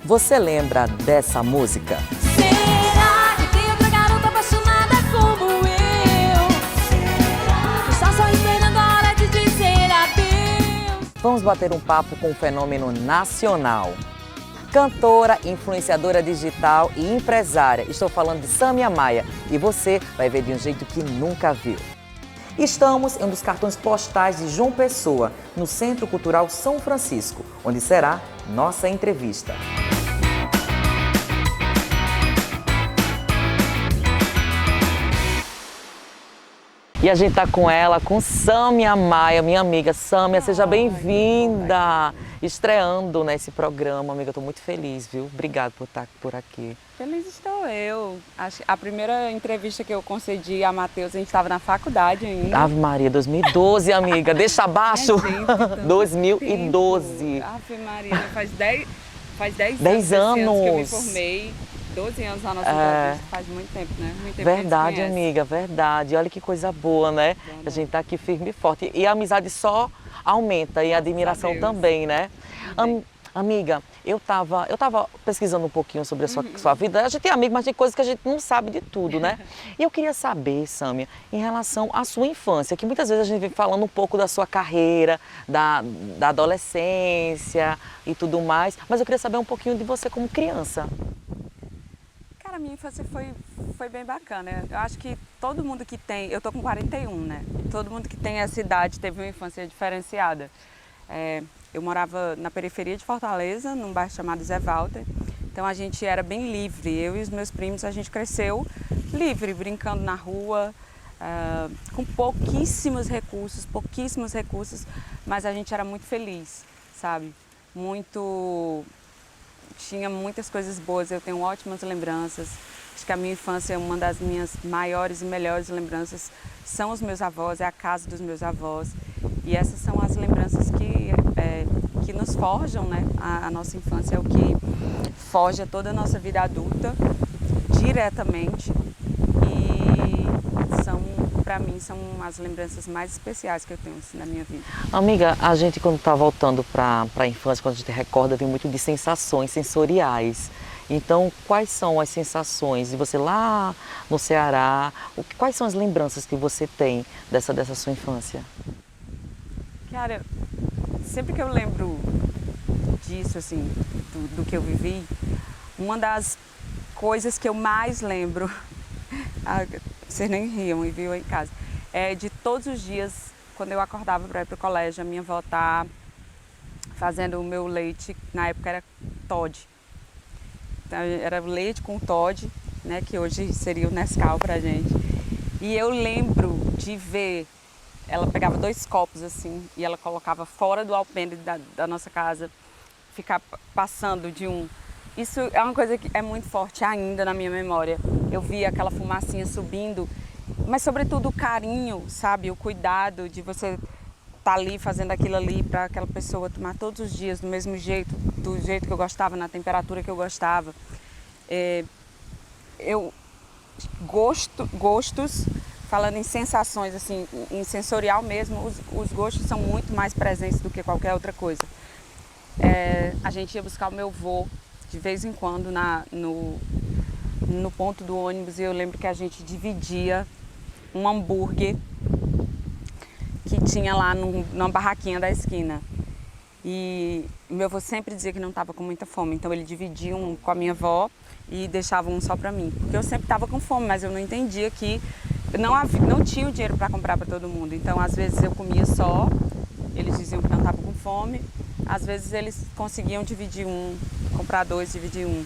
Você lembra dessa música? Será que tem outra garota apaixonada como eu? Que está só esperando a hora de dizer adeus. Vamos bater um papo com um fenômeno nacional. Cantora, influenciadora digital e empresária. Estou falando de Sâmia Maia e você vai ver de um jeito que nunca viu. Estamos em um dos cartões postais de João Pessoa, no Centro Cultural São Francisco, onde será nossa entrevista. E a gente tá com ela, com Sâmia Maia, minha amiga. Sâmia, seja bem-vinda! Estreando nesse programa, amiga, eu tô muito feliz, viu? Obrigada por estar por aqui. Feliz estou eu. A primeira entrevista que eu concedi a Matheus, a gente estava na faculdade ainda. Ave Maria, 2012, amiga, deixa abaixo! Gente, tanto 2012. tempo. Ave Maria, faz 10 10 anos que eu me anos. formei. 12 anos na nossa entrevista, faz muito tempo, né? Muito tempo Verdade, que a gente se conhece. amiga, verdade. Olha que coisa boa, né? Verdade. A gente tá aqui firme e forte. E a amizade só aumenta e a admiração Deus. também, né? Amiga, eu tava pesquisando um pouquinho sobre a sua vida. A gente é amigo, mas tem coisas que a gente não sabe de tudo, né? E eu queria saber, Sâmia, em relação à sua infância, que muitas vezes a gente vem falando um pouco da sua carreira, da adolescência e tudo mais, mas eu queria saber um pouquinho de você como criança. Cara, a minha infância foi bem bacana. Eu acho que todo mundo que tem... Eu tô com 41, né? Todo mundo que tem essa idade teve uma infância diferenciada. Eu morava na periferia de Fortaleza, num bairro chamado Zé Walter. Então a gente era bem livre. Eu e os meus primos, a gente cresceu livre, brincando na rua, com pouquíssimos recursos, mas a gente era muito feliz, sabe? Tinha muitas coisas boas, eu tenho ótimas lembranças. Acho que a minha infância, uma das minhas maiores e melhores lembranças são os meus avós, é a casa dos meus avós. E essas são as lembranças que nos forjam, né? A nossa infância é o que forja toda a nossa vida adulta, diretamente. E para mim, são as lembranças mais especiais que eu tenho assim, na minha vida. Amiga, a gente quando está voltando para a infância, quando a gente recorda, vem muito de sensações sensoriais. Então, quais são as sensações de você lá no Ceará? Quais são as lembranças que você tem dessa sua infância? Cara, sempre que eu lembro disso, assim, do que eu vivi, uma das coisas que eu mais lembro, vocês nem riam e viam em casa, é de todos os dias, quando eu acordava para ir para o colégio, a minha avó tá fazendo o meu leite, na época era Toddy. Então, era leite com Toddy, né, que hoje seria o Nescau pra gente. E eu lembro de ver, ela pegava 2 copos assim, e ela colocava fora do alpendre da nossa casa, ficar passando de um... Isso é uma coisa que é muito forte ainda na minha memória. Eu via aquela fumacinha subindo, mas sobretudo o carinho, sabe? O cuidado de você estar ali fazendo aquilo ali para aquela pessoa tomar todos os dias do mesmo jeito, do jeito que eu gostava, na temperatura que eu gostava. Gostos, falando em sensações, assim, em sensorial mesmo, os gostos são muito mais presentes do que qualquer outra coisa. A gente ia buscar o meu avô de vez em quando no ponto do ônibus e eu lembro que a gente dividia um hambúrguer que tinha lá numa barraquinha da esquina. E meu avô sempre dizia que não estava com muita fome, então ele dividia um com a minha avó e deixava um só para mim. Porque eu sempre estava com fome, mas eu não entendia que não tinha o dinheiro para comprar para todo mundo. Então, às vezes eu comia só, eles diziam que não estavam com fome, às vezes eles conseguiam dividir um, comprar 2, dividir um.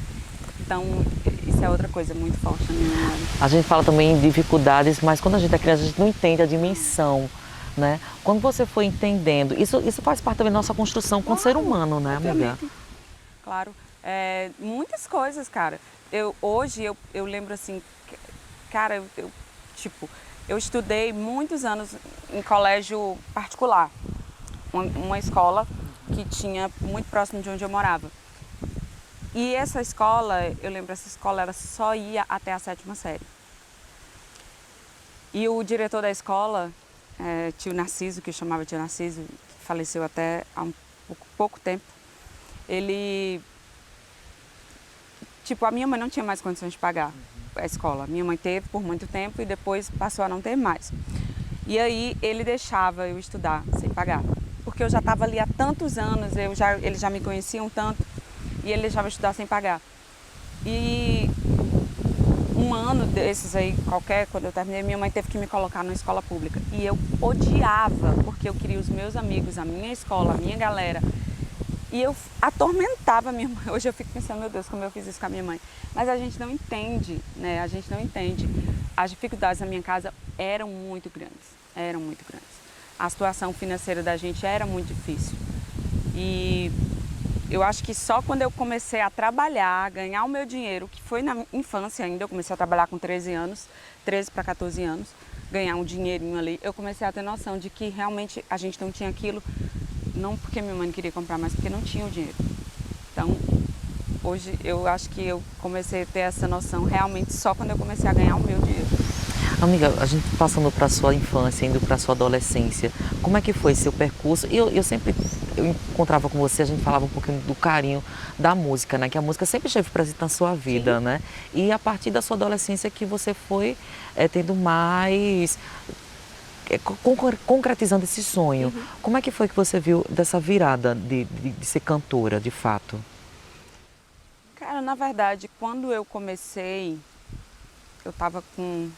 Então, isso é outra coisa muito forte na minha memória. A gente fala também em dificuldades, mas quando a gente é criança, a gente não entende a dimensão, né? Quando você foi entendendo, isso faz parte também da nossa construção como ser humano, né, amiga? Claro. Muitas coisas, cara. Hoje eu lembro assim, cara, eu estudei muitos anos em colégio particular, uma escola que tinha muito próximo de onde eu morava. E essa escola, eu lembro, essa escola ela só ia até a 7ª série. E o diretor da escola, tio Narciso, que eu chamava tio Narciso, que faleceu até há pouco tempo, ele Tipo, a minha mãe não tinha mais condições de pagar a escola. Minha mãe teve por muito tempo e depois passou a não ter mais. E aí ele deixava eu estudar sem pagar. Porque eu já estava ali há tantos anos, eles já me conheciam tanto, e ele deixava eu estudar sem pagar. E um ano desses aí, quando eu terminei, minha mãe teve que me colocar numa escola pública. E eu odiava, porque eu queria os meus amigos, a minha escola, a minha galera. E eu atormentava a minha mãe. Hoje eu fico pensando, meu Deus, como eu fiz isso com a minha mãe. Mas a gente não entende, né? A gente não entende. As dificuldades na minha casa eram muito grandes, eram muito grandes. A situação financeira da gente era muito difícil. E eu acho que só quando eu comecei a trabalhar, ganhar o meu dinheiro, que foi na infância ainda, eu comecei a trabalhar com 13 anos, 13 para 14 anos, ganhar um dinheirinho ali, eu comecei a ter noção de que realmente a gente não tinha aquilo, não porque minha mãe queria comprar, mas porque não tinha o dinheiro. Então, hoje eu acho que eu comecei a ter essa noção realmente só quando eu comecei a ganhar o meu dinheiro. Amiga, a gente passando para sua infância, indo para sua adolescência, como é que foi seu percurso? Eu encontrava com você, a gente falava um pouquinho do carinho da música, né? Que a música sempre esteve presente na sua vida, né? E a partir da sua adolescência que você foi tendo mais concretizando esse sonho. Uhum. Como é que foi que você viu dessa virada de ser cantora, de fato? Cara, na verdade, quando eu comecei, eu estava com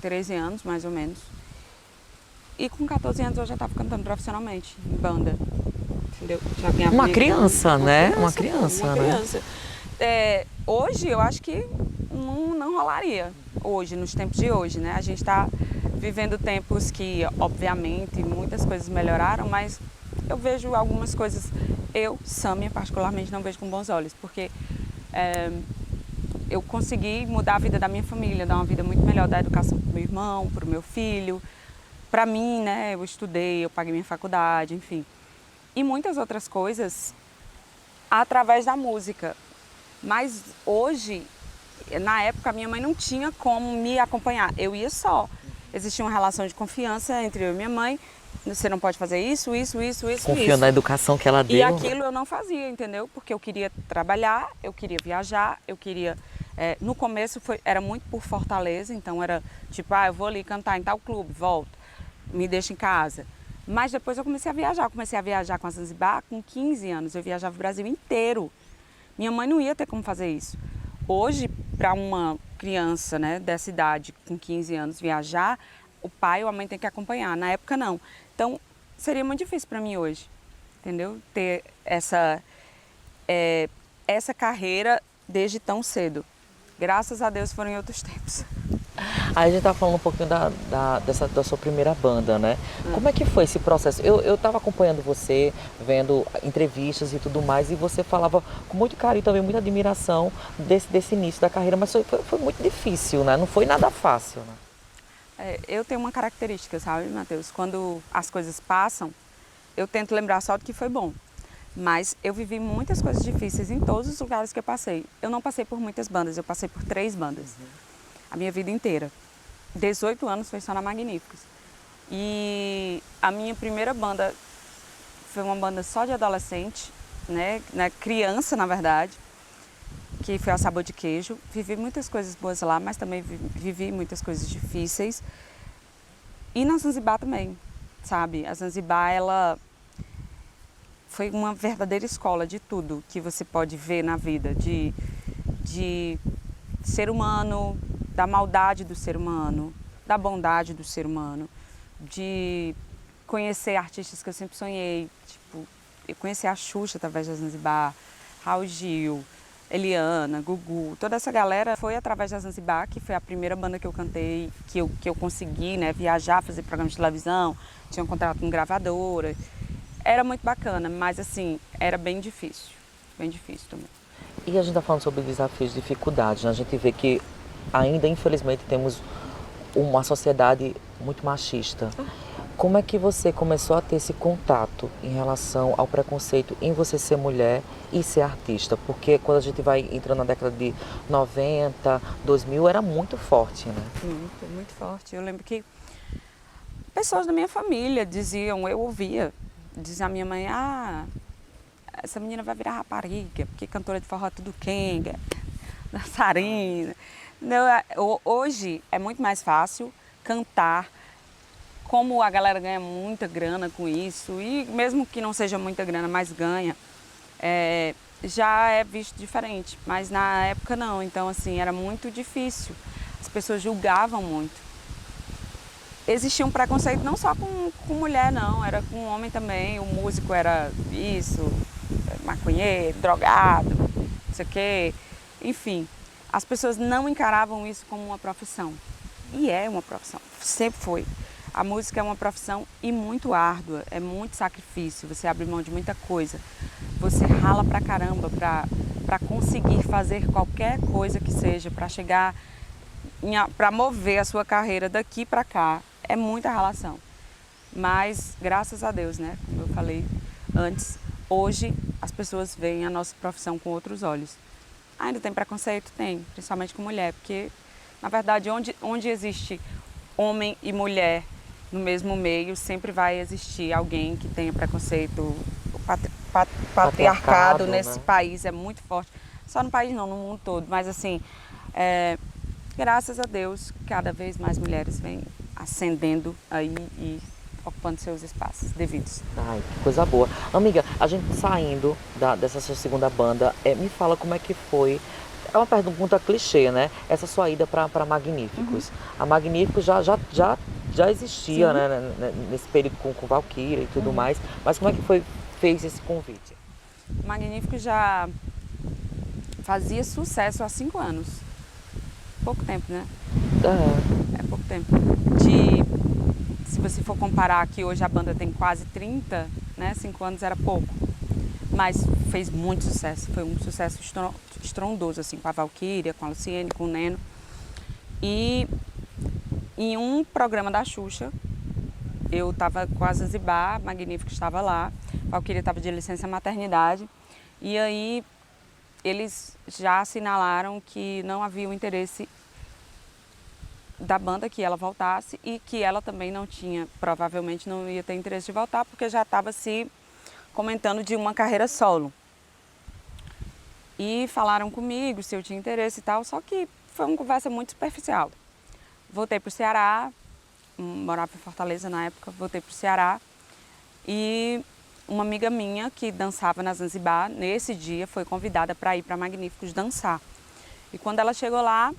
13 anos, mais ou menos. E com 14 anos eu já estava cantando profissionalmente, em banda. Entendeu? Já ganhava Uma minha criança, grana. né? Uma criança, Uma né? criança. Hoje eu acho que não rolaria. Hoje, nos tempos de hoje, né? A gente está vivendo tempos que, obviamente, muitas coisas melhoraram, mas eu vejo algumas coisas, Sâmia, particularmente, não vejo com bons olhos, porque eu consegui mudar a vida da minha família, dar uma vida muito melhor, dar educação para o meu irmão, para o meu filho, para mim, né? Eu estudei, eu paguei minha faculdade, enfim. E muitas outras coisas através da música. Mas hoje, na época, minha mãe não tinha como me acompanhar. Eu ia só. Existia uma relação de confiança entre eu e minha mãe. Você não pode fazer isso. Confiando na educação que ela deu. E aquilo eu não fazia, entendeu? Porque eu queria trabalhar, eu queria viajar, eu queria... no começo era muito por Fortaleza, então era tipo, eu vou ali cantar em tal clube, volto, me deixa em casa. Mas depois eu comecei a viajar com a Zanzibar com 15 anos, eu viajava o Brasil inteiro. Minha mãe não ia ter como fazer isso. Hoje, para uma criança, né, dessa idade, com 15 anos, viajar, o pai ou a mãe tem que acompanhar. Na época, não. Então, seria muito difícil para mim hoje, entendeu? Ter essa carreira desde tão cedo. Graças a Deus foram em outros tempos. Aí a gente estava falando um pouquinho da sua primeira banda, né? Como é que foi esse processo? Eu estava acompanhando você, vendo entrevistas e tudo mais, e você falava com muito carinho também, muita admiração desse início da carreira, mas foi muito difícil, né? Não foi nada fácil, né? Eu tenho uma característica, sabe, Matheus? Quando as coisas passam, eu tento lembrar só do que foi bom. Mas eu vivi muitas coisas difíceis em todos os lugares que eu passei. Eu não passei por muitas bandas, eu passei por 3 bandas. A minha vida inteira. 18 anos foi só na Magníficos. E a minha primeira banda foi uma banda só de adolescente, né? Criança, na verdade, que foi a Sabor de Queijo. Vivi muitas coisas boas lá, mas também vivi muitas coisas difíceis. E na Zanzibar também, sabe? A Zanzibar, ela foi uma verdadeira escola de tudo que você pode ver na vida, de ser humano, da maldade do ser humano, da bondade do ser humano, de conhecer artistas que eu sempre sonhei, tipo, eu conheci a Xuxa através da Zanzibar, Raul Gil, Eliana, Gugu, toda essa galera foi através da Zanzibar, que foi a primeira banda que eu cantei, que eu consegui, né, viajar, fazer programa de televisão, tinha um contrato com gravadora. Era muito bacana, mas assim, era bem difícil também. E a gente está falando sobre desafios, dificuldades, né? A gente vê que ainda, infelizmente, temos uma sociedade muito machista. Como é que você começou a ter esse contato em relação ao preconceito em você ser mulher e ser artista? Porque quando a gente vai entrando na década de 90, 2000, era muito forte, né? Muito forte. Eu lembro que pessoas da minha família diziam, eu ouvia, dizia a minha mãe, essa menina vai virar rapariga, porque cantora de forró é tudo quenga. dançarina. Hoje é muito mais fácil cantar, como a galera ganha muita grana com isso, e mesmo que não seja muita grana, mas ganha, já é visto diferente, mas na época não, então assim, era muito difícil, as pessoas julgavam muito. Existia um preconceito não só com mulher não, era com homem também, o músico era isso, maconheiro, drogado, não sei o quê, enfim. As pessoas não encaravam isso como uma profissão, e é uma profissão, sempre foi. A música é uma profissão e muito árdua, é muito sacrifício, você abre mão de muita coisa. Você rala pra caramba pra conseguir fazer qualquer coisa que seja, pra chegar, pra mover a sua carreira daqui pra cá. É muita ralação. Mas, graças a Deus, né, como eu falei antes, hoje as pessoas veem a nossa profissão com outros olhos. Ainda tem preconceito? Tem, principalmente com mulher, porque, na verdade, onde existe homem e mulher no mesmo meio, sempre vai existir alguém que tenha preconceito. O patriarcado nesse país é muito forte. Só no país não, no mundo todo. Mas assim, graças a Deus, cada vez mais mulheres vêm ascendendo aí e ocupando seus espaços devidos. Ai, que coisa boa. Amiga, a gente saindo dessa sua segunda banda, me fala como é que foi. É uma pergunta clichê, né? Essa sua ida para Magníficos. A Magníficos já existia, né, nesse período com Valquíria e tudo mais, mas como é que fez esse convite? Magníficos já fazia sucesso há 5 anos. Pouco tempo, né? É pouco tempo. Se você for comparar que hoje a banda tem quase 30, né? 5 anos era pouco. Mas fez muito sucesso, foi um sucesso estrondoso, assim, com a Valquíria, com a Luciene, com o Neno. E em um programa da Xuxa, eu estava com a Zanzibar, Magnífico estava lá, a Valquíria estava de licença maternidade, e aí eles já assinalaram que não havia o interesse da banda que ela voltasse e que ela também não tinha, provavelmente não ia ter interesse de voltar, porque já estava se comentando de uma carreira solo. E falaram comigo se eu tinha interesse e tal, só que foi uma conversa muito superficial. Voltei para o Ceará, morava em Fortaleza na época, voltei para o Ceará e uma amiga minha que dançava na Zanzibar, nesse dia, foi convidada para ir para Magníficos dançar. E quando ela chegou lá,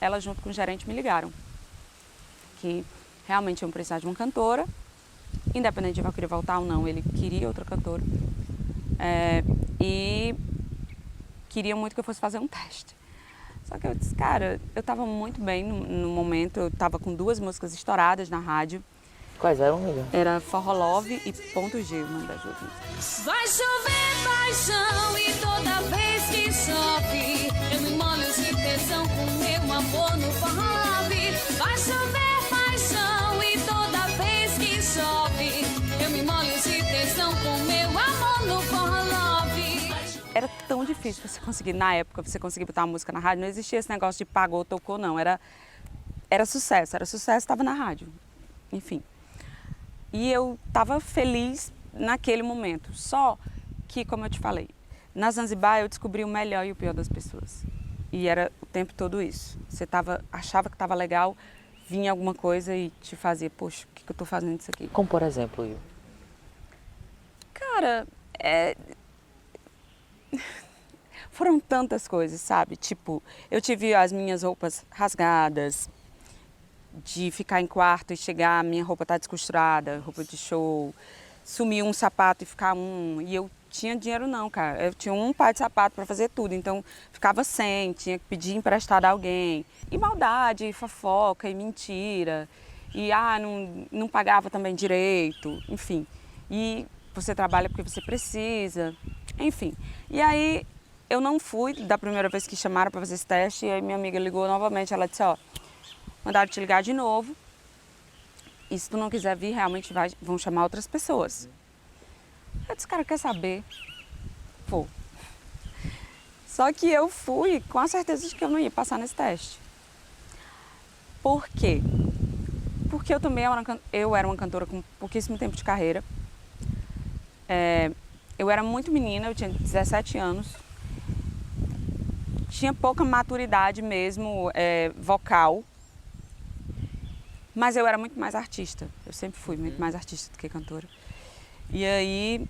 ela junto com o gerente me ligaram, que realmente iam precisar de uma cantora, independente de Valquíria voltar ou não, ele queria outra cantora. E queria muito que eu fosse fazer um teste. Só que eu disse, cara, eu estava muito bem no momento, eu estava com 2 músicas estouradas na rádio. Quais eram, amiga? Era Forró Love e Ponto G, o nome das duas músicas. Vai chover paixão e toda vez que chove eu me molho de tesão com meu amor no Forró Love. Vai chover paixão e toda vez que chove eu me molho de tesão com meu amor no Forró Love. Era tão difícil você conseguir, na época, você conseguir botar uma música na rádio, não existia esse negócio de pagou, tocou, não. Era sucesso, estava na rádio, enfim. E eu estava feliz naquele momento. Só que, como eu te falei, na Zanzibar eu descobri o melhor e o pior das pessoas. E era o tempo todo isso. Você achava que estava legal, vinha alguma coisa e te fazia, poxa, o que eu estou fazendo isso aqui? Como por exemplo, Will? Cara, foram tantas coisas, sabe? Tipo, eu tive as minhas roupas rasgadas, de ficar em quarto e chegar, minha roupa tá descosturada, roupa de show, sumir um sapato e ficar e eu tinha dinheiro não, cara, eu tinha um par de sapato para fazer tudo, então ficava sem, tinha que pedir emprestado a alguém, e maldade, e fofoca, e mentira, e não pagava também direito, enfim, e você trabalha porque você precisa, enfim, e aí eu não fui da primeira vez que chamaram para fazer esse teste, e aí minha amiga ligou novamente, ela disse, ó, mandaram te ligar de novo. E se tu não quiser vir, realmente vão chamar outras pessoas. Eu disse, cara, quer saber? Vou. Só que eu fui com a certeza de que eu não ia passar nesse teste. Por quê? Porque eu também era uma cantora com pouquíssimo tempo de carreira. Eu era muito menina, eu tinha 17 anos. tinha pouca maturidade mesmo, vocal. Mas eu era muito mais artista. Eu sempre fui muito mais artista do que cantora. E aí,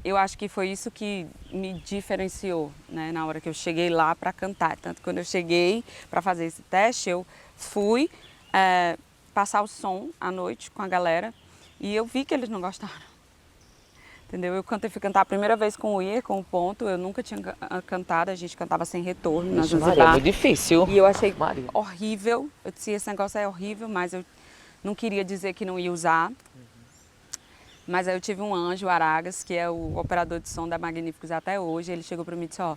eu acho que foi isso que me diferenciou, né, na hora que eu cheguei lá para cantar. Tanto que quando eu cheguei para fazer esse teste, eu fui passar o som à noite com a galera e eu vi que eles não gostaram. Entendeu? Eu fui cantar a primeira vez com o Ier, com o ponto. Eu nunca tinha cantado, a gente cantava sem retorno na Zanzibar. Maria, é muito difícil. E eu achei Maria. horrível. Eu disse, esse negócio é horrível, mas eu não queria dizer que não ia usar. Mas aí eu tive um anjo, o Aragas, que é o operador de som da Magníficos até hoje. Ele chegou para mim e disse, ó,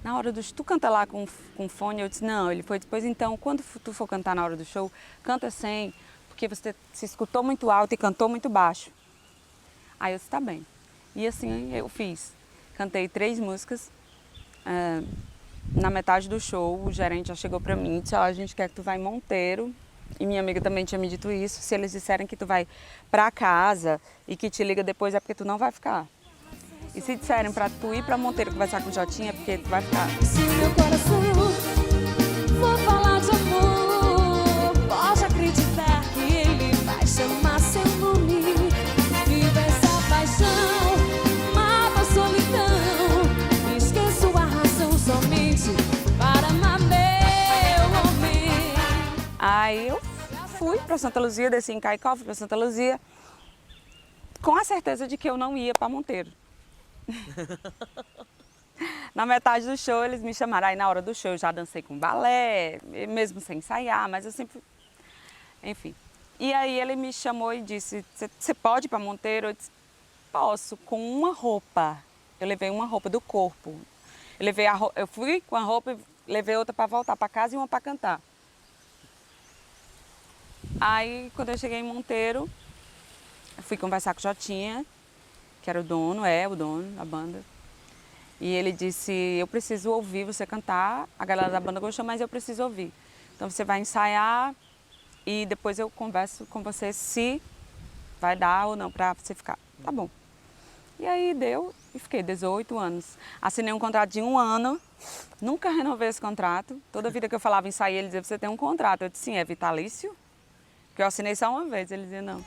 na hora do show, tu canta lá com fone? Eu disse, não. Ele foi depois, então, quando tu for cantar na hora do show, canta sem, porque você se escutou muito alto e cantou muito baixo. Aí eu disse, tá bem. E assim eu fiz. Cantei 3 músicas. Na metade do show, o gerente já chegou para mim e disse, ó, a gente quer que tu vá em Monteiro. E minha amiga também tinha me dito isso. Se eles disserem que tu vai para casa e que te liga depois, é porque tu não vai ficar. E se disserem para tu ir para Monteiro conversar com o Jotinha, é porque tu vai ficar. Se o meu coração for falar de amor, pode acreditar que ele vai chamar seu nome. Viva essa paixão, mata a solidão. Esqueço a razão somente para amar meu homem. Aí eu fui para Santa Luzia, desci em Caicó, fui para Santa Luzia, com a certeza de que eu não ia para Monteiro. Na metade do show eles me chamaram, aí na hora do show eu já dancei com balé, mesmo sem ensaiar, mas eu sempre... Enfim. E aí ele me chamou e disse, você pode ir para Monteiro? Eu disse, posso, com uma roupa. Eu levei uma roupa do corpo. Eu fui com a roupa e levei outra para voltar para casa e uma para cantar. Aí quando eu cheguei em Monteiro, eu fui conversar com o Jotinha, que era o dono da banda. E ele disse, eu preciso ouvir você cantar, a galera da banda gostou, mas eu preciso ouvir. Então você vai ensaiar e depois eu converso com você se vai dar ou não para você ficar. Tá bom. E aí deu e fiquei 18 anos. Assinei um contrato de 1 ano, nunca renovei esse contrato. Toda vida que eu falava em sair, ele dizia, você tem um contrato. Eu disse, sim, é vitalício? Porque eu assinei só uma vez, ele dizia, não.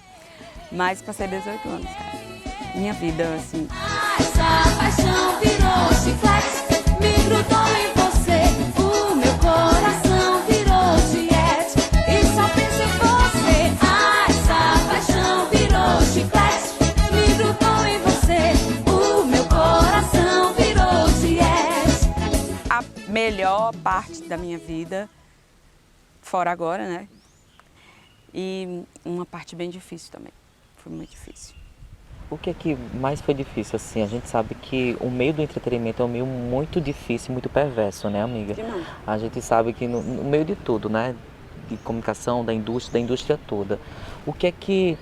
Mas passei 18 anos, cara. Minha vida, assim. Essa paixão virou chiclete, me grudou em você. O meu coração virou diete e só penso em você. Essa paixão virou chiclete, me grudou em você. O meu coração virou diete. A melhor parte da minha vida, fora agora, né? E uma parte bem difícil também. Foi muito difícil. O que é que mais foi difícil, assim? A gente sabe que o meio do entretenimento é um meio muito difícil, muito perverso, né, amiga? Demais. A gente sabe que no meio de tudo, né? De comunicação, da indústria toda. O que é que...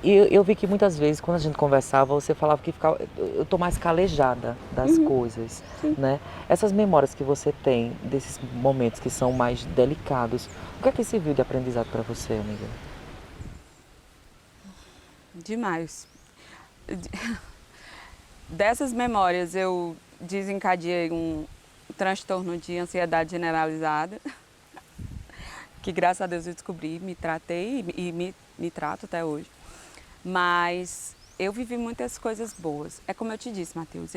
Eu vi que muitas vezes, quando a gente conversava, você falava que eu tô mais calejada das coisas, né? Essas memórias que você tem, desses momentos que são mais delicados, o que é que serviu de aprendizado para você, amiga? Demais. Dessas memórias eu desencadeei um transtorno de ansiedade generalizada, que graças a Deus eu descobri, me tratei e me trato até hoje. Mas eu vivi muitas coisas boas. É como eu te disse, Matheus,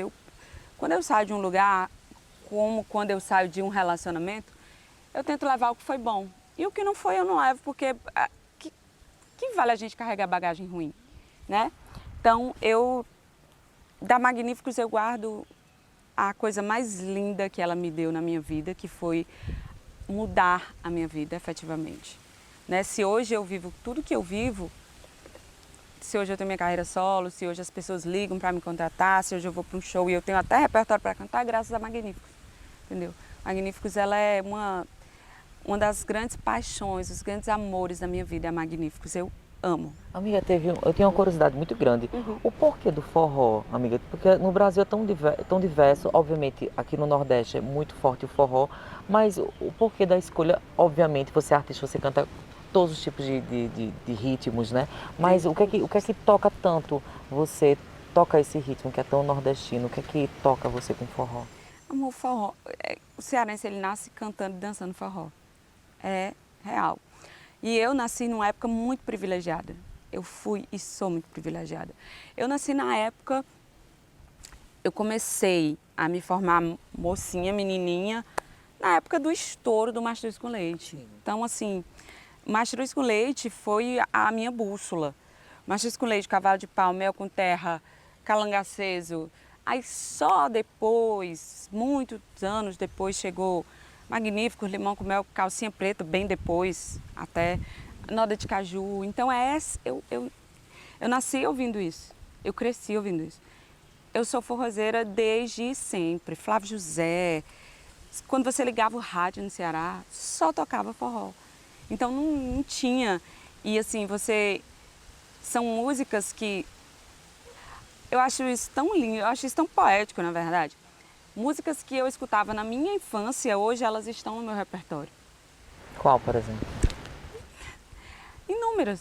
quando eu saio de um lugar, como quando eu saio de um relacionamento, eu tento levar o que foi bom. E o que não foi eu não levo, porque que vale a gente carregar bagagem ruim, né? Então, da Magníficos, eu guardo a coisa mais linda que ela me deu na minha vida, que foi mudar a minha vida, efetivamente. Né? Se hoje eu vivo tudo que eu vivo, se hoje eu tenho minha carreira solo, se hoje as pessoas ligam para me contratar, se hoje eu vou para um show e eu tenho até repertório para cantar, graças a Magníficos, entendeu? Magníficos, ela é uma das grandes paixões, os grandes amores da minha vida, é a Magníficos. Eu amo. Amiga, eu tenho uma curiosidade muito grande. O porquê do forró, amiga? Porque no Brasil é tão diverso, obviamente aqui no Nordeste é muito forte o forró, mas o porquê da escolha, obviamente você é artista, você canta todos os tipos de ritmos, né? Mas o que é que toca tanto você, toca esse ritmo que é tão nordestino, o que é que toca você com forró? Amor, forró. O cearense, ele nasce cantando e dançando forró. É real. E eu nasci numa época muito privilegiada. Eu fui e sou muito privilegiada. Eu nasci na época, eu comecei a me formar mocinha, menininha, na época do estouro do Mastruz com Leite. Então, assim, Mastruz com Leite foi a minha bússola. Mastruz com Leite, Cavalo de Pau, Mel com Terra, Calangaceso. Aí só depois, muitos anos depois, chegou Magníficos, Limão com Mel, Calcinha Preta, bem depois, até Noda de Caju. Então eu nasci ouvindo isso, eu cresci ouvindo isso. Eu sou forrozeira desde sempre, Flávio José. Quando você ligava o rádio no Ceará, só tocava forró. Então não tinha. E assim, são músicas que eu acho isso tão lindo, eu acho isso tão poético, na verdade. Músicas que eu escutava na minha infância, hoje elas estão no meu repertório. Qual, por exemplo? Inúmeras.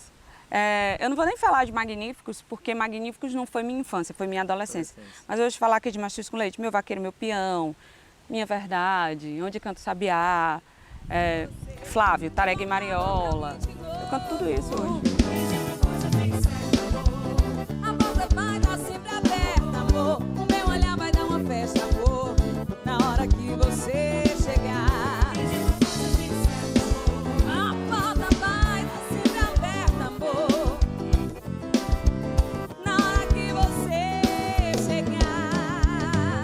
Eu não vou nem falar de Magníficos, porque Magníficos não foi minha infância, foi minha adolescência. Mas eu vou te falar aqui de Mastruz com Leite, Meu Vaqueiro, Meu Peão, Minha Verdade, Onde Canto Sabiá, Flávio, Tarega e Mariola. Eu canto tudo isso hoje. A porta vai estar sempre aberta, amor. O meu olhar vai dar uma festa, amor. Na hora que você chegar. A porta vai estar sempre aberta, amor. Na hora que você chegar.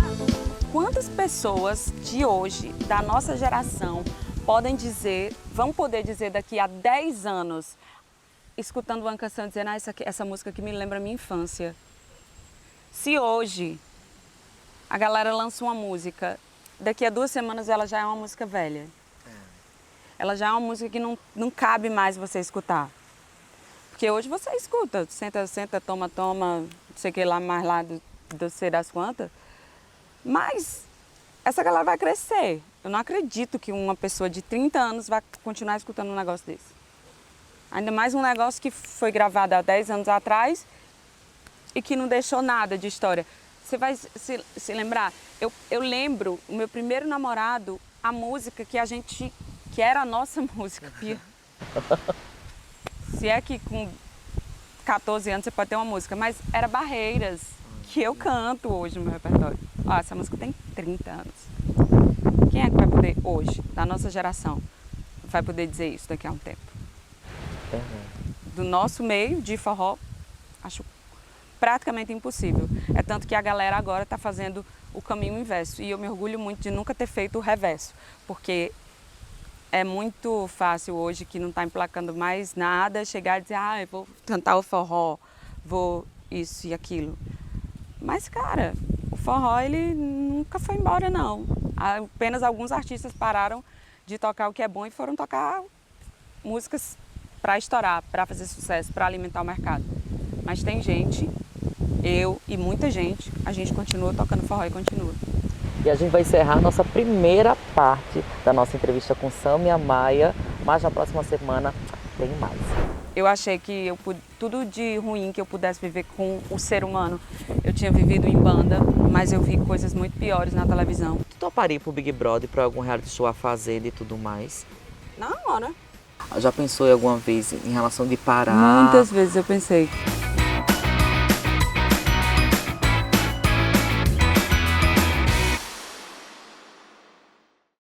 Quantas pessoas de hoje, da nossa geração, podem dizer, vão poder dizer daqui a 10 anos, escutando uma canção, dizendo, essa música aqui me lembra a minha infância. Se hoje a galera lança uma música, daqui a 2 semanas ela já é uma música velha. Ela já é uma música que não cabe mais você escutar. Porque hoje você escuta, senta, senta, toma, toma, não sei o que lá, mais lá do sei das quantas. Mas essa galera vai crescer. Eu não acredito que uma pessoa de 30 anos vai continuar escutando um negócio desse. Ainda mais um negócio que foi gravado há 10 anos atrás e que não deixou nada de história. Você vai se lembrar? Eu lembro o meu primeiro namorado, a música que era a nossa música, Pia. Se é que com 14 anos você pode ter uma música, mas era Barreiras, que eu canto hoje no meu repertório. Ó, essa música tem 30 anos. Quem é que vai poder hoje, da nossa geração, vai poder dizer isso daqui a um tempo? Do nosso meio de forró, acho praticamente impossível. É tanto que a galera agora está fazendo o caminho inverso. E eu me orgulho muito de nunca ter feito o reverso, porque é muito fácil hoje, que não está emplacando mais nada, chegar e dizer, eu vou cantar o forró, vou isso e aquilo. Mas, cara, o forró, ele nunca foi embora, não. Apenas alguns artistas pararam de tocar o que é bom e foram tocar músicas para estourar, para fazer sucesso, para alimentar o mercado. Mas tem gente, eu e muita gente, a gente continua tocando forró e continua. E a gente vai encerrar a nossa primeira parte da nossa entrevista com Sâmia Maia, mas na próxima semana tem mais. Eu achei que tudo de ruim que eu pudesse viver com o ser humano, eu tinha vivido em banda, mas eu vi coisas muito piores na televisão. Tu toparia pro Big Brother, para algum reality show, a Fazenda e tudo mais? Na hora. Já pensou em alguma vez em relação de parar? Muitas vezes eu pensei.